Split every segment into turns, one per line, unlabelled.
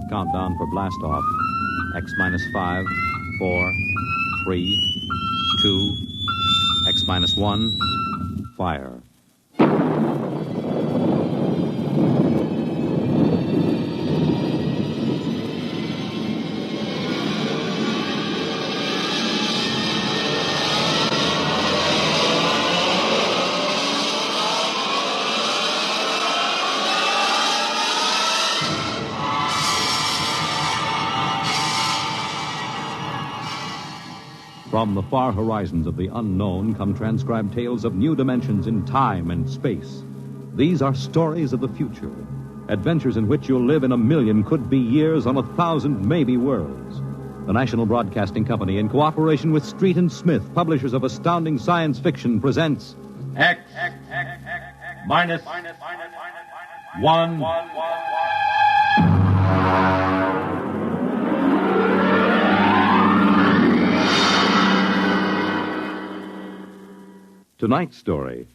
Countdown for blast off. X minus 5, 4, 3, 2, X minus 1, fire. From the far horizons of the unknown come transcribed tales of new dimensions in time and space. These are stories of the future, adventures in which you'll live in a million could-be years on 1,000 maybe worlds. The National Broadcasting Company, in cooperation with Street and Smith, publishers of astounding science fiction, presents
X minus 1.
Tonight's story,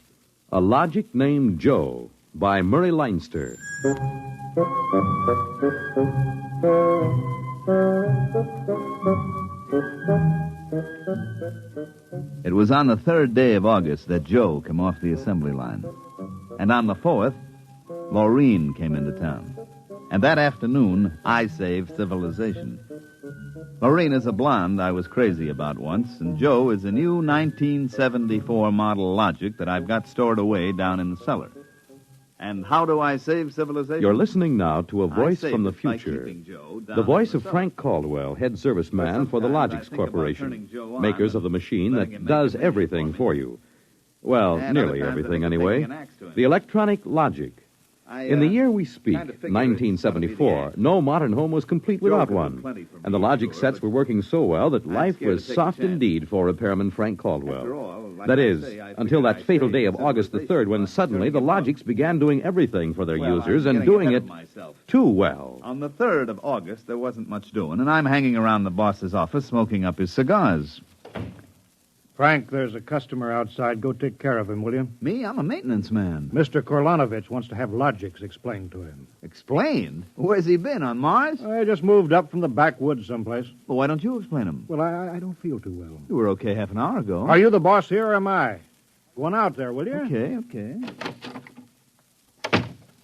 A Logic Named Joe, by Murray Leinster.
It was on the 3rd day of August that Joe came off the assembly line. And on the 4th, Maureen came into town. And that afternoon, I saved civilization. Maureen is a blonde I was crazy about once, and Joe is a new 1974 model Logic that I've got stored away down in the cellar. And how do I save civilization?
You're listening now to a voice from the future. The voice of Frank Caldwell, head serviceman for the Logix Corporation, makers of the machine that does everything for you. Well, nearly everything anyway. The electronic Logic. In the year we speak, 1974, no modern home was complete without one. And the Logic sets were working so well that life was soft indeed for repairman Frank Caldwell. That is, until that fatal day of August the 3rd, when suddenly the Logics began doing everything for their users and doing it too well.
On the 3rd of August, there wasn't much doing, and I'm hanging around the boss's office smoking up his cigars.
Frank, there's a customer outside. Go take care of him, will you?
Me? I'm a maintenance man.
Mr. Korlanovich wants to have Logics explained to him.
Explained? Where's he been, on Mars?
I just moved up from the backwoods someplace.
Well, why don't you explain him?
Well, I don't feel too well.
You were okay half an hour ago.
Are you the boss here or am I? Go on out there, will you?
Okay.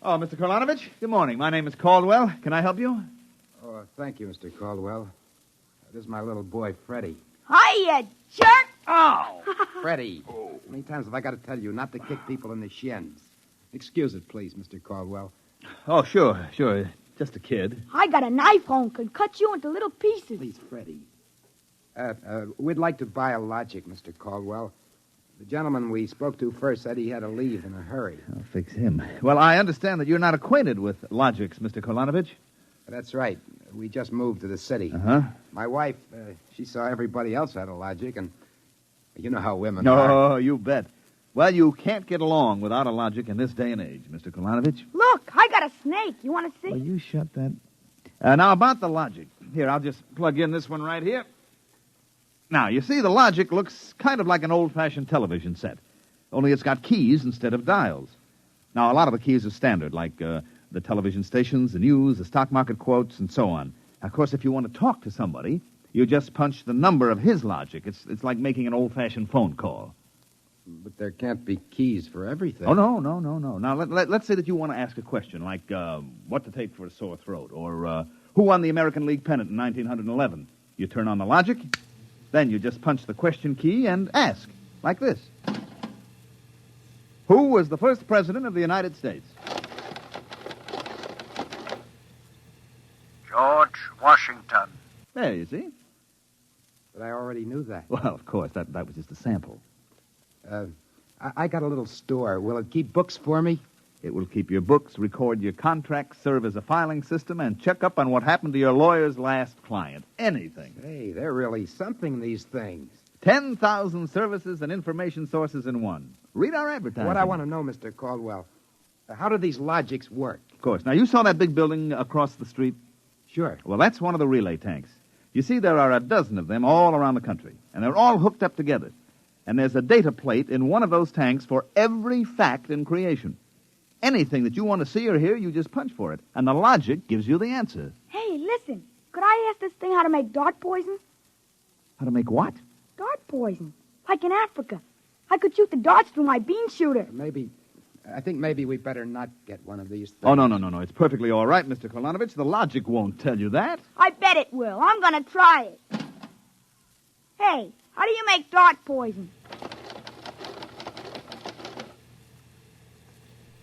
Oh, Mr. Korlanovich, good morning. My name is Caldwell. Can I help you?
Oh, thank you, Mr. Caldwell. This is my little boy, Freddie.
Hi, you jerk!
Oh!
Freddie. How many times have I got to tell you not to kick people in the shins? Excuse it, please, Mr. Caldwell.
Oh, sure. Just a kid.
I got an iPhone, could cut you into little pieces.
Please, Freddie. We'd like to buy a Logic, Mr. Caldwell. The gentleman we spoke to first said he had to leave in a hurry.
I'll fix him. Well, I understand that you're not acquainted with Logics, Mr. Korlanovich.
That's right. We just moved to the city.
Uh-huh.
My wife, she saw everybody else had a Logic, and you know how women are.
Oh, you bet. Well, you can't get along without a Logic in this day and age, Mr. Korlanovich.
Look, I got a snake. You want to see?
Well, you shut that. Now, about the Logic. Here, I'll just plug in this one right here. Now, you see, the Logic looks kind of like an old-fashioned television set, only it's got keys instead of dials. Now, a lot of the keys are standard, like the television stations, the news, the stock market quotes, and so on. Of course, if you want to talk to somebody, you just punch the number of his Logic. It's like making an old-fashioned phone call.
But there can't be keys for everything.
Oh, no. Now, let's say that you want to ask a question, like what to take for a sore throat, or who won the American League pennant in 1911. You turn on the Logic, then you just punch the question key and ask, like this. Who was the first president of the United States?
George Washington.
There, you see.
But I already knew that.
Well, of course, that was just a sample.
I got a little store. Will it keep books for me?
It will keep your books, record your contracts, serve as a filing system, and check up on what happened to your lawyer's last client. Anything.
Hey, they're really something, these things.
10,000 services and information sources in one. Read our advertising.
What I want to know, Mr. Caldwell, how do these Logics work?
Of course. Now, you saw that big building across the street?
Sure.
Well, that's one of the relay tanks. You see, there are a dozen of them all around the country, and they're all hooked up together. And there's a data plate in one of those tanks for every fact in creation. Anything that you want to see or hear, you just punch for it. And the logic gives you the answer.
Hey, listen. Could I ask this thing how to make dart poison?
How to make what?
Dart poison. Like in Africa. I could shoot the darts through my bean shooter.
I think maybe we better not get one of these things.
Oh, no. It's perfectly all right, Mr. Kolonovich. The logic won't tell you that.
I bet it will. I'm going to try it. Hey, how do you make dart poison?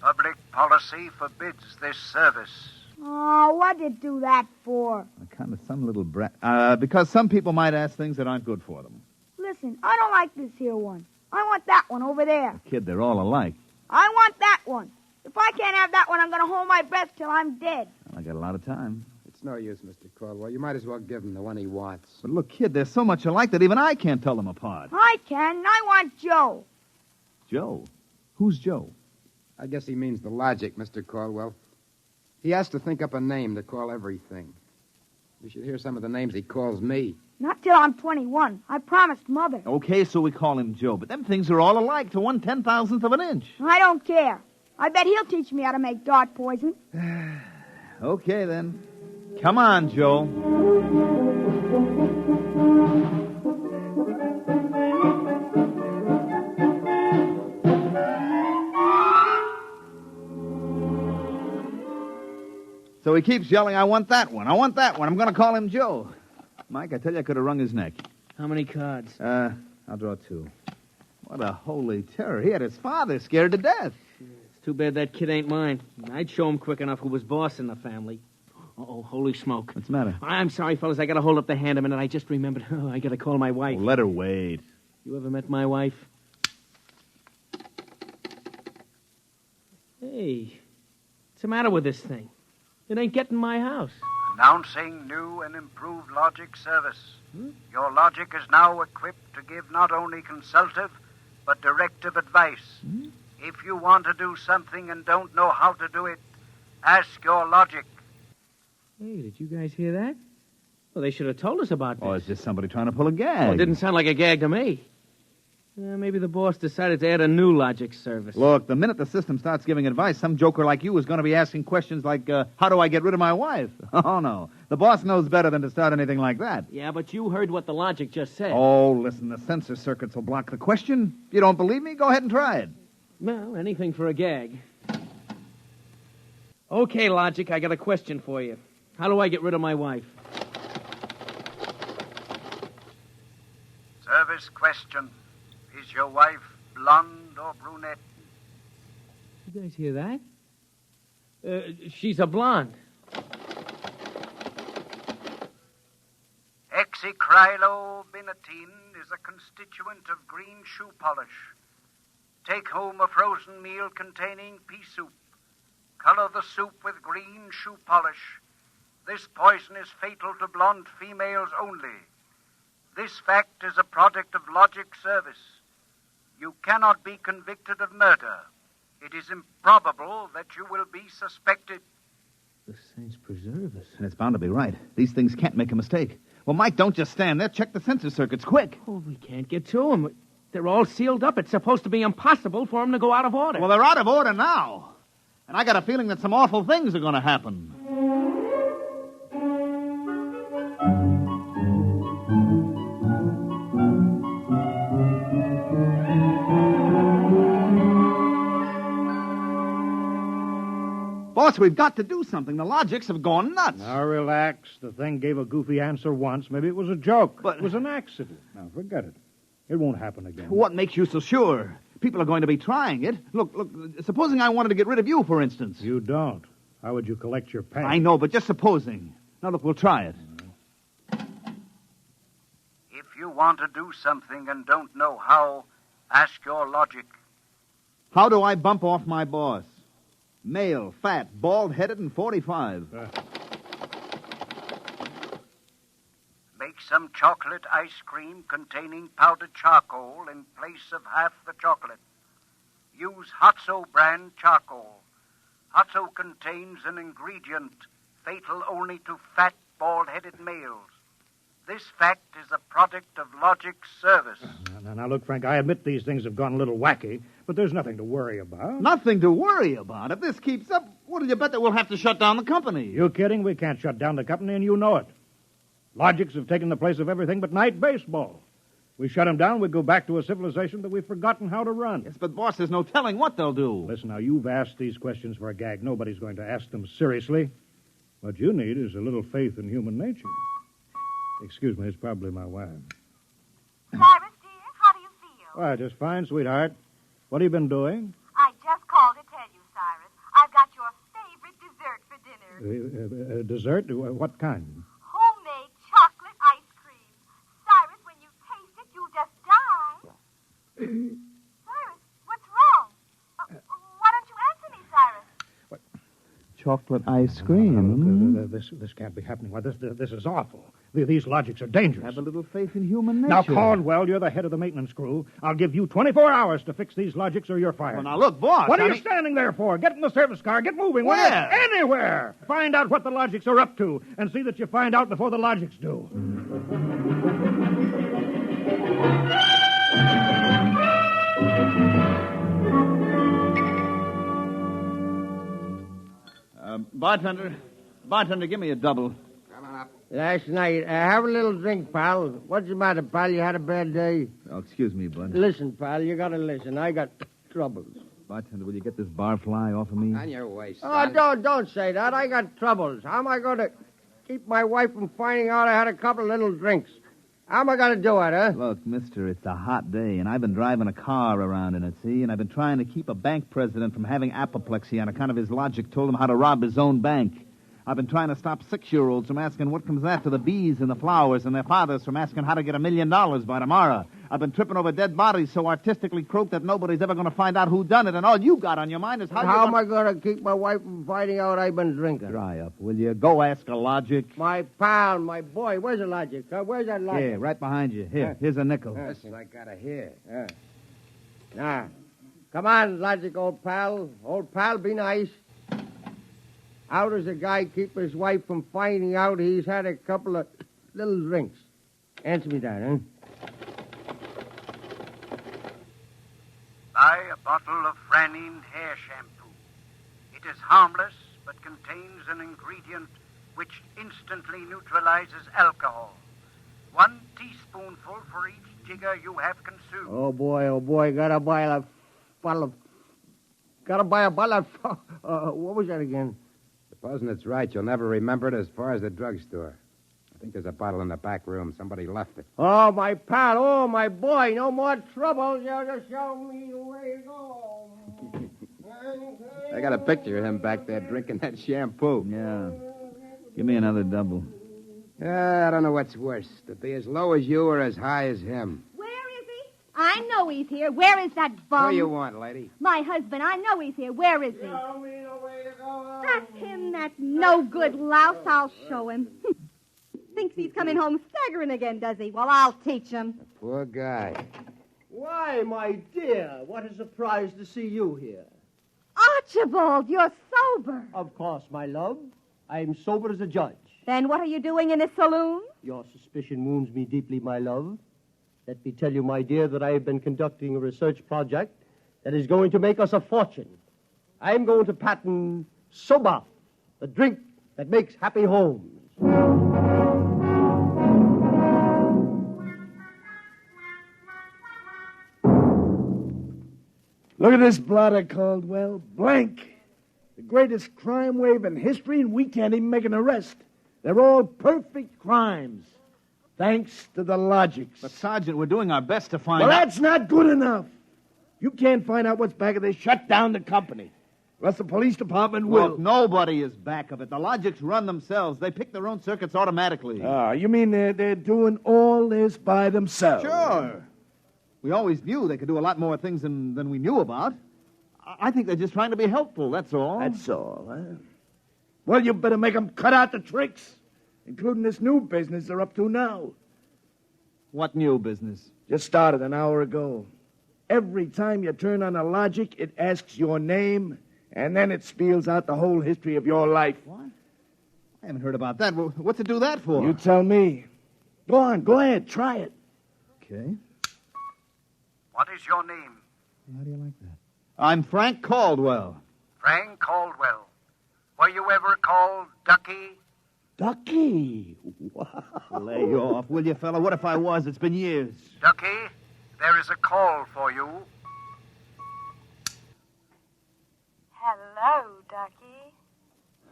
Public policy forbids this service.
Oh, what'd you do that for?
Kind of some little brat. Because some people might ask things that aren't good for them.
Listen, I don't like this here one. I want that one over there.
Kid, they're all alike.
I want that one. If I can't have that one, I'm going to hold my breath till I'm dead.
Well, I got a lot of time.
It's no use, Mr. Caldwell. You might as well give him the one he wants.
But look, kid, they're so much alike that even I can't tell them apart.
I can, and I want Joe.
Joe? Who's Joe?
I guess he means the logic, Mr. Caldwell. He has to think up a name to call everything. You should hear some of the names he calls me.
Not till I'm 21. I promised Mother.
Okay, so we call him Joe, but them things are all alike to 1/10,000th of an inch.
I don't care. I bet he'll teach me how to make dart poison.
Okay, then. Come on, Joe. So he keeps yelling, I want that one. I want that one. I'm going to call him Joe. Mike, I tell you, I could have wrung his neck.
How many cards?
I'll draw 2. What a holy terror. He had his father scared to death.
It's too bad that kid ain't mine. I'd show him quick enough who was boss in the family. Uh-oh, holy smoke.
What's the matter?
I'm sorry, fellas. I got to hold up the hand a minute. I just remembered. Oh, I got to call my wife.
Oh, let her wait.
You ever met my wife? Hey, what's the matter with this thing? It ain't getting my house.
Announcing new and improved logic service. Your logic is now equipped to give not only consultative, but directive advice. If you want to do something and don't know how to do it, ask your logic.
Hey, did you guys hear that? Well, they should have told us about this.
Oh, it's just somebody trying to pull a gag.
Well, it didn't sound like a gag to me. Maybe the boss decided to add a new logic service.
Look, the minute the system starts giving advice, some joker like you is going to be asking questions like, how do I get rid of my wife? Oh, no. The boss knows better than to start anything like that.
Yeah, but you heard what the logic just said.
Oh, listen, the censor circuits will block the question. If you don't believe me, go ahead and try it.
Well, anything for a gag. Okay, logic, I got a question for you. How do I get rid of my wife?
Service question. Is your wife blonde or brunette?
You guys hear that? She's a blonde.
Hexacrylobinatine is a constituent of green shoe polish. Take home a frozen meal containing pea soup. Color the soup with green shoe polish. This poison is fatal to blonde females only. This fact is a product of logic service. You cannot be convicted of murder. It is improbable that you will be suspected.
The saints preserve us.
And it's bound to be right. These things can't make a mistake. Well, Mike, don't just stand there. Check the sensor circuits, quick.
Oh, we can't get to them. They're all sealed up. It's supposed to be impossible for them to go out of order.
Well, they're out of order now. And I got a feeling that some awful things are going to happen. Boss, we've got to do something. The logics have gone nuts.
Now, relax. The thing gave a goofy answer once. Maybe it was a joke.
But
it was an accident. Now, forget it. It won't happen again.
What makes you so sure? People are going to be trying it. Look, supposing I wanted to get rid of you, for instance.
You don't. How would you collect your pay?
I know, but just supposing. Now, look, we'll try it.
If you want to do something and don't know how, ask your logic.
How do I bump off my boss? Male, fat, bald-headed, and 45.
Make some chocolate ice cream containing powdered charcoal in place of half the chocolate. Use Hotso brand charcoal. Hotso contains an ingredient fatal only to fat, bald-headed males. This fact is a product of logic service.
Now, look, Frank, I admit these things have gone a little wacky, But there's nothing to worry about.
Nothing to worry about. If this keeps up, what do you bet that we'll have to shut down the company?
You kidding? We can't shut down the company, and you know it. Logics have taken the place of everything but night baseball. We shut them down, we go back to a civilization that we've forgotten how to run.
Yes, but, boss, there's no telling what they'll do.
Listen, now, you've asked these questions for a gag. Nobody's going to ask them seriously. What you need is a little faith in human nature. Excuse me, it's probably my wife.
Cyrus, dear, how do you feel?
Why, just fine, sweetheart. What have you been doing?
I just called to tell you, Cyrus. I've got your favorite dessert for dinner.
Dessert? What kind?
Homemade chocolate ice cream. Cyrus, when you taste it, you'll just die. Cyrus, what's wrong? Why don't you answer me, Cyrus?
Chocolate ice cream.
This can't be happening. Why, this is awful. These logics are dangerous.
Have a little faith in human nature.
Now, Caldwell, you're the head of the maintenance crew. I'll give you 24 hours to fix these logics or you're fired.
Well, now, look, boss.
What are you standing there for? Get in the service car. Get moving.
Where?
Anywhere. Find out what the logics are up to and see that you find out before the logics do.
Bartender, give me a double.
Come on up.
Last night, have a little drink, pal. What's the matter, pal? You had a bad day?
Oh, excuse me, bud.
Listen, pal, you gotta listen. I got troubles.
Bartender, will you get this barfly off of me?
On your way, son.
Oh, don't say that. I got troubles. How am I going to keep my wife from finding out I had a couple of little drinks? How am I going to do it, huh?
Look, mister, it's a hot day, and I've been driving a car around in it, see? And I've been trying to keep a bank president from having apoplexy on account of his logic told him how to rob his own bank. I've been trying to stop 6-year-olds from asking what comes after the bees and the flowers and their fathers from asking how to get $1 million by tomorrow. I've been tripping over dead bodies so artistically croaked that nobody's ever going to find out who done it, and all you got on your mind is
how am I going to keep my wife from finding out I've been drinking?
Dry up, will you? Go ask a logic.
My pal, my boy, where's the logic? Where's that logic?
Here, right behind you. Here, here's a nickel.
Listen, I gotta hear.
Now, come on, logic, old pal. Old pal, be nice. How does a guy keep his wife from finding out he's had a couple of little drinks? Answer me that, huh?
Buy a bottle of Franine hair shampoo. It is harmless, but contains an ingredient which instantly neutralizes alcohol. 1 teaspoonful for each jigger you have consumed.
Oh, boy, gotta buy a bottle of... what was that again?
Supposing it's right, you'll never remember it as far as the drugstore. I think there's a bottle in the back room. Somebody left it.
Oh, my pal. Oh, my boy. No more trouble. You'll just show me the way to go.
I got a picture of him back there drinking that shampoo.
Yeah. Give me another double.
I don't know what's worse, to be as low as you or as high as him.
Where is he? I know he's here. Where is that bum?
What do you want, lady?
My husband. I know he's here. Where is he?
Show me the way to go.
That's him, that no-good louse. I'll show him. Thinks he's coming home staggering again, does he? Well, I'll teach him.
Poor guy.
Why, my dear, what a surprise to see you here.
Archibald, you're sober.
Of course, my love. I'm sober as a judge.
Then what are you doing in a saloon?
Your suspicion wounds me deeply, my love. Let me tell you, my dear, that I have been conducting a research project that is going to make us a fortune. I'm going to patent Soba, the drink that makes happy homes.
Look at this blotter, Caldwell. Blank. The greatest crime wave in history, and we can't even make an arrest. They're all perfect crimes. Thanks to the logics.
But, Sergeant, we're doing our best to find
Well,
out...
that's not good enough. You can't find out what's back of this. Shut down the company. Unless the police department will.
Look, nobody is back of it. The logics run themselves. They pick their own circuits automatically.
You mean they're doing all this by themselves?
Sure. We always knew they could do a lot more things than we knew about. I think they're just trying to be helpful, that's all.
That's all, huh? Well, you better make them cut out the tricks, including this new business they're up to now.
What new business?
Just started an hour ago. Every time you turn on a logic, it asks your name, and then it spells out the whole history of your life.
What? I haven't heard about that. Well, what's it do that for?
You tell me. Go on, go ahead, try it.
Okay.
What is your name?
How do you like that? I'm Frank Caldwell.
Frank Caldwell. Were you ever called Ducky?
Ducky? Wow.
Lay off, will you, fella? What if I was? It's been years.
Ducky, there is a call for you.
Hello, Ducky.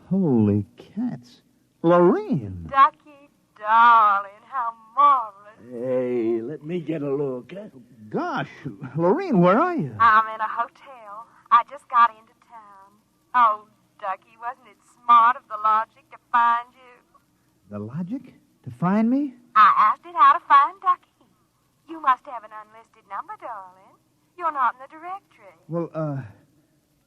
Holy cats. Lorene.
Ducky, darling, how marvelous.
Hey, let me get a look. Eh?
Gosh, Lorene, where are you?
I'm in a hotel. I just got into town. Oh, Ducky, wasn't it smart of the logic to find you?
The logic? To find me?
I asked it how to find Ducky. You must have an unlisted number, darling. You're not in the directory.
Well,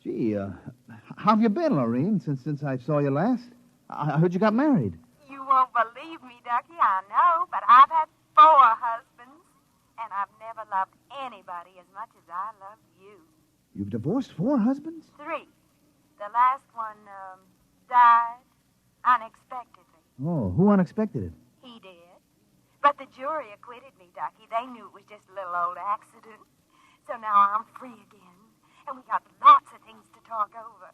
gee, how have you been, Lorene, since I saw you last? I heard you got married.
You won't believe me, Ducky, I know, but I've had 4 husbands, and I've never loved anybody as much as I love you.
You've divorced 4 husbands?
3. The last one, died unexpectedly.
Oh, who unexpected it?
He did. But the jury acquitted me, Ducky. They knew it was just a little old accident. So now I'm free again, and we got lots of things to talk over.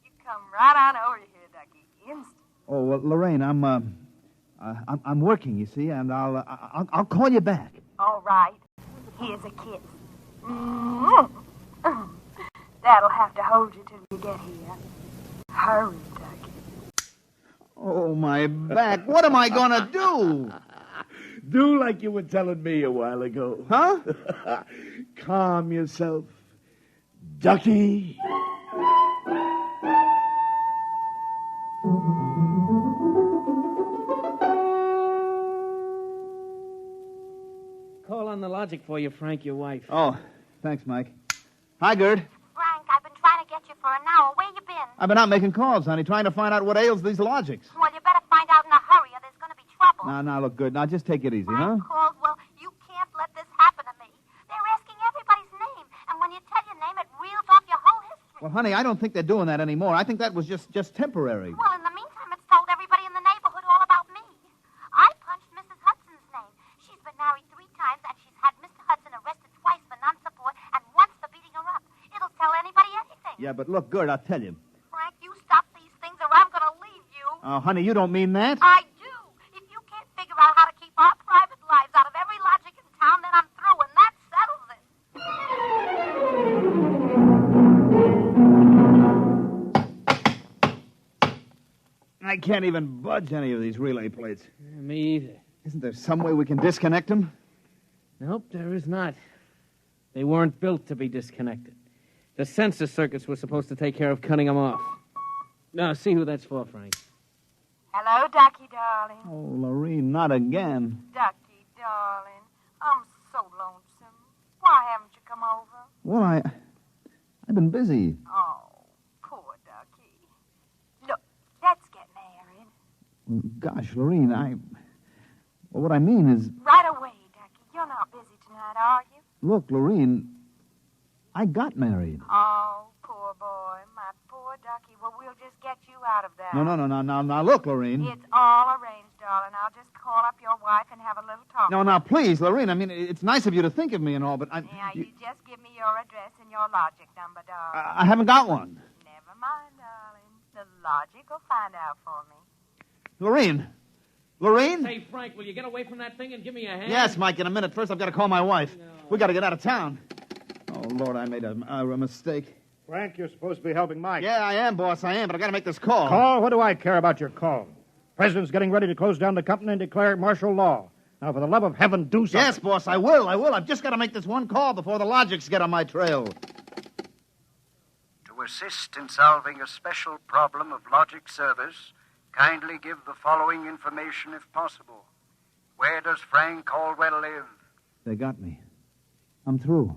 You come right on over here, Ducky, instant.
Oh, well, Lorraine, I'm working, you see, and I'll call you back.
All right. Here's a kiss. That'll have to hold you till you get here. Hurry, Ducky.
Oh, my back. What am I going to do?
Do like you were telling me a while ago.
Huh?
Calm yourself. Ducky.
Call on the logic for you, Frank, your wife.
Oh, thanks, Mike. Hi, Gerd.
Frank, I've been trying to get you for an hour. Where you been?
I've been out making calls, honey, trying to find out what ails these logics.
Well, you better find out in a hurry or there's going to be trouble.
Now, look, Gerd. Now, just take it easy, huh?
Frank Caldwell, you can't let this happen to me. They're asking everybody's name, and when you tell your name, it reels off your whole history.
Well, honey, I don't think they're doing that anymore. I think that was just temporary.
Well, in the meantime, it's told everybody in the neighborhood all about me. I punched Mrs. Hudson's name. She's been married 3 times, and she's had Mr. Hudson arrested twice for non-support and once for beating her up. It'll tell anybody anything.
Yeah, but look, Gerd, I'll tell you.
Frank, you stop these things or I'm going to leave you.
Oh, honey, you don't mean that?
I do. If you can't figure out how to keep our private lives out of every logic in town, then I'm through, and that settles it.
I can't even budge any of these relay plates.
Me either.
Isn't there some way we can disconnect them?
Nope, there is not. They weren't built to be disconnected. The sensor circuits were supposed to take care of cutting them off. Now, see who that's for, Frank.
Hello, Ducky, darling.
Oh, Lorene, not again.
Ducky, darling. I'm so lonesome. Why haven't you come over?
Well, I've been busy.
Oh, poor Ducky. Look, let's get married.
Gosh, Lorene, well, what I mean is...
Right away, Ducky. You're not busy tonight, are you?
Look, Lorene, I got married.
Oh, poor boy. My poor Ducky. Well, we'll just get you out of that.
No, now, look, Lorene.
It's all arranged, darling. I'll just call up your wife and have a little talk.
No, now, please, Lorene, I mean, it's nice of you to think of me and all, but
Yeah, you just give me your address and your logic number, darling.
I haven't got one.
Never mind, darling. The logic will find out for me.
Lorene?
Hey, Frank, will you get away from that thing and give me a hand?
Yes, Mike, in a minute. First, I've got to call my wife.
No.
We got to get out of town. Oh, Lord, I made a mistake.
Frank, you're supposed to be helping Mike.
Yeah, I am, boss, I am, but I got to make this call.
Call? What do I care about your call? President's getting ready to close down the company and declare martial law. Now, for the love of heaven, do something.
Yes, boss, I will. I've just got to make this one call before the logics get on my trail.
To assist in solving a special problem of logic service, kindly give the following information if possible. Where does Frank Caldwell live?
They got me. I'm through.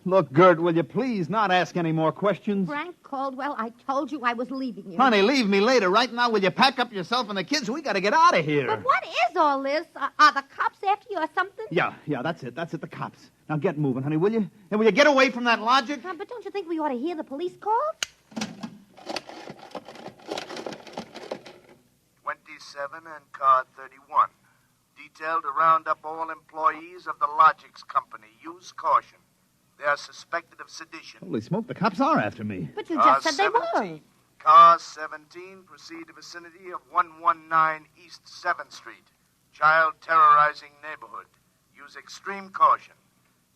Look, Gert, will you please not ask any more questions?
Frank Caldwell, I told you I was leaving you.
Honey, leave me later. Right now, will you pack up yourself and the kids? We got to get out of here.
But what is all this? Are the cops after you or something?
Yeah, that's it. The cops. Now get moving, honey, will you? And will you get away from that logic?
But don't you think we ought to hear the police calls?
37 and car 31. Detailed to round up all employees of the Logics Company. Use caution. They are suspected of sedition.
Holy smoke, the cops are after me.
But you just said they were.
Car 17, proceed to vicinity of 119 East 7th Street. Child terrorizing neighborhood. Use extreme caution.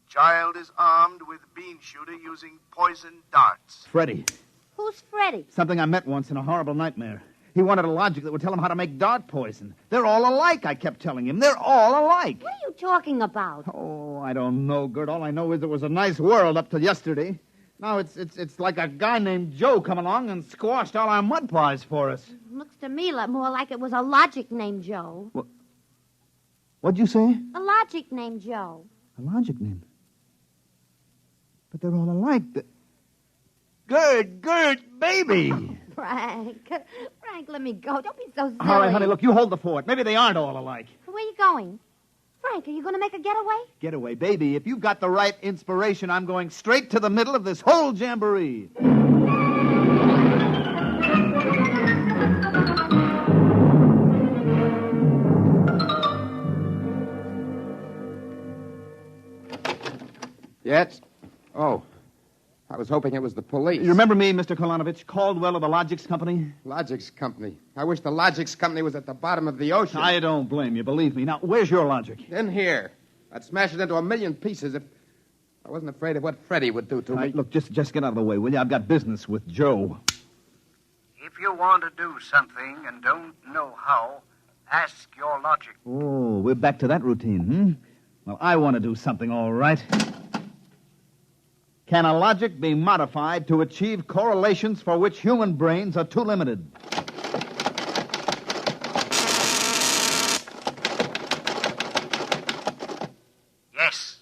Child is armed with bean shooter using poison darts.
Freddie.
Who's Freddie?
Something I met once in a horrible nightmare. He wanted a logic that would tell him how to make dart poison. They're all alike, I kept telling him. They're all alike.
What are you talking about?
Oh, I don't know, Gert. All I know is it was a nice world up till yesterday. Now it's like a guy named Joe come along and squashed all our mud pies for us.
Looks to me more like it was a logic named Joe.
What'd you say?
A logic named Joe.
A logic name? But they're all alike. Gert, baby!
Frank, let me go. Don't be so silly.
All right, honey, look, you hold the fort. Maybe they aren't all alike.
Where are you going? Frank, are you going to make a getaway?
Getaway, baby. If you've got the right inspiration, I'm going straight to the middle of this whole jamboree.
Yes? Oh, I was hoping it was the police.
You remember me, Mr. Kolanovich, Caldwell of the Logics Company?
Logics Company. I wish the Logics Company was at the bottom of the ocean.
I don't blame you, believe me. Now, where's your logic?
In here. I'd smash it into a million pieces if I wasn't afraid of what Freddie would do to me.
Look, just get out of the way, will you? I've got business with Joe.
If you want to do something and don't know how, ask your logic.
Oh, we're back to that routine, Well, I want to do something, all right. Can a logic be modified to achieve correlations for which human brains are too limited?
Yes.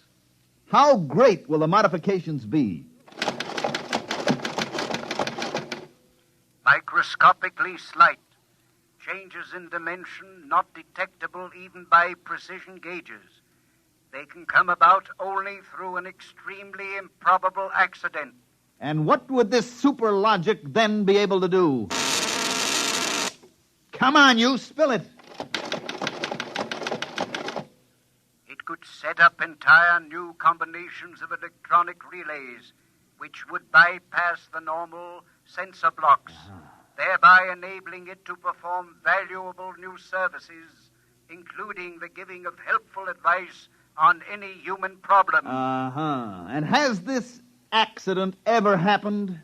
How great will the modifications be?
Microscopically slight. Changes in dimension not detectable even by precision gauges. They can come about only through an extremely improbable accident.
And what would this super logic then be able to do? Come on, you, spill it.
It could set up entire new combinations of electronic relays, which would bypass the normal sensor blocks, thereby enabling it to perform valuable new services, including the giving of helpful advice on any human problem.
And has this accident ever happened?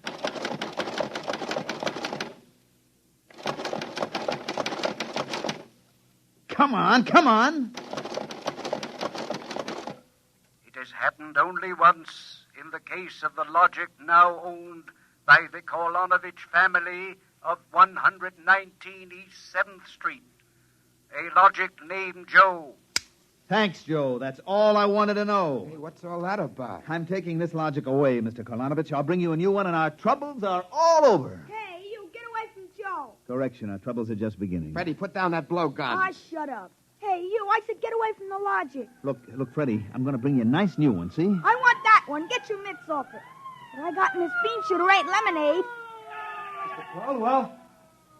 Come on.
It has happened only once in the case of the logic now owned by the Kolanovich family of 119 East 7th Street. A logic named Joe.
Thanks, Joe. That's all I wanted to know.
Hey, what's all that about?
I'm taking this logic away, Mr. Kolanovich. I'll bring you a new one, and our troubles are all over.
Hey, you, get away from Joe.
Correction, our troubles are just beginning.
Freddie, put down that blowgun.
Ah, shut up. Hey, you, I said get away from the logic.
Look, Freddie, I'm going to bring you a nice new one, see?
I want that one. Get your mitts off it. What I got in this bean shooter ain't lemonade.
Mr. Caldwell?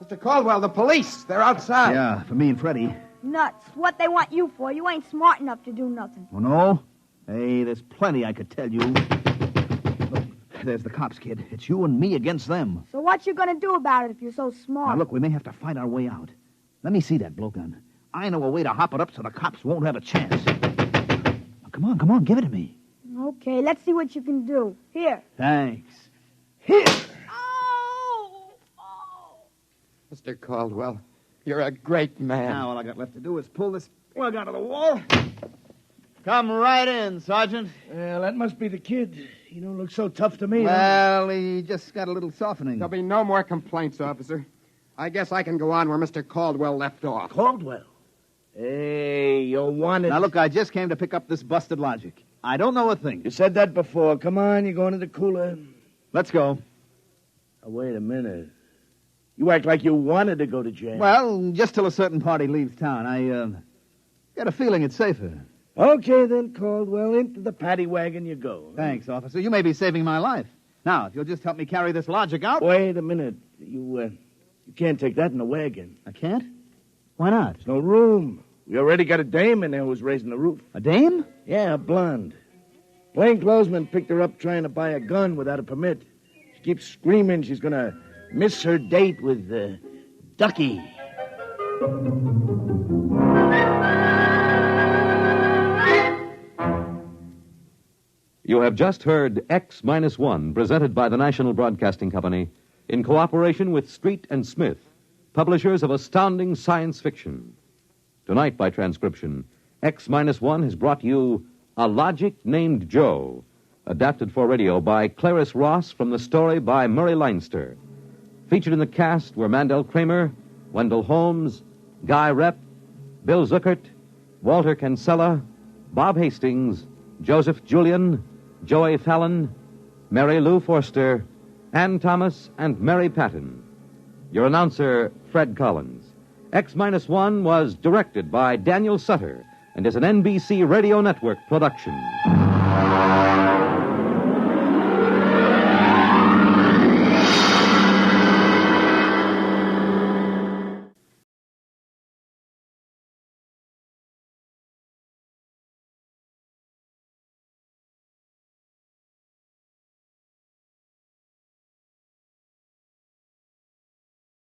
Mr. Caldwell, the police. They're outside.
Yeah, for me and Freddie.
Nuts. What they want you for? You ain't smart enough to do nothing.
Oh, no? Hey, there's plenty I could tell you. Look, there's the cops, kid. It's you and me against them.
So what you gonna do about it if you're so smart?
Now, look, we may have to fight our way out. Let me see that blowgun. I know a way to hop it up so the cops won't have a chance. Now, come on, give it to me.
Okay, let's see what you can do. Here.
Thanks. Here!
Oh!
Mr. Caldwell, you're a great man.
Now all I got left to do is pull this plug out of the wall. Come right in, Sergeant.
Well, that must be the kid. He don't look so tough to me.
Well, he just got a little softening.
There'll be no more complaints, officer. I guess I can go on where Mr. Caldwell left off.
Caldwell? Hey, you wanted...
Now, look, I just came to pick up this busted logic. I don't know a thing.
You said that before. Come on, you're going to the cooler.
Let's go.
Now, wait a minute. You act like you wanted to go to jail.
Well, just till a certain party leaves town. I get a feeling it's safer.
Okay, then, Caldwell. Into the paddy wagon you go.
Thanks, officer. You may be saving my life. Now, if you'll just help me carry this logic out...
Wait a minute. You can't take that in the wagon.
I can't?
Why not?
There's no room. We already got a dame in there who's raising the roof.
A dame?
Yeah, a blonde. Plainclothesman picked her up trying to buy a gun without a permit. She keeps screaming she's going to miss her date with Ducky.
You have just heard X-1, presented by the National Broadcasting Company in cooperation with Street and Smith, publishers of astounding science fiction. Tonight, by transcription, X-1 has brought you A Logic Named Joe, adapted for radio by Clarice Ross from the story by Murray Leinster. Featured in the cast were Mandel Kramer, Wendell Holmes, Guy Rep, Bill Zuckert, Walter Kinsella, Bob Hastings, Joseph Julian, Joey Fallon, Mary Lou Forster, Ann Thomas, and Mary Patton. Your announcer, Fred Collins. X-1 was directed by Daniel Sutter and is an NBC Radio Network production.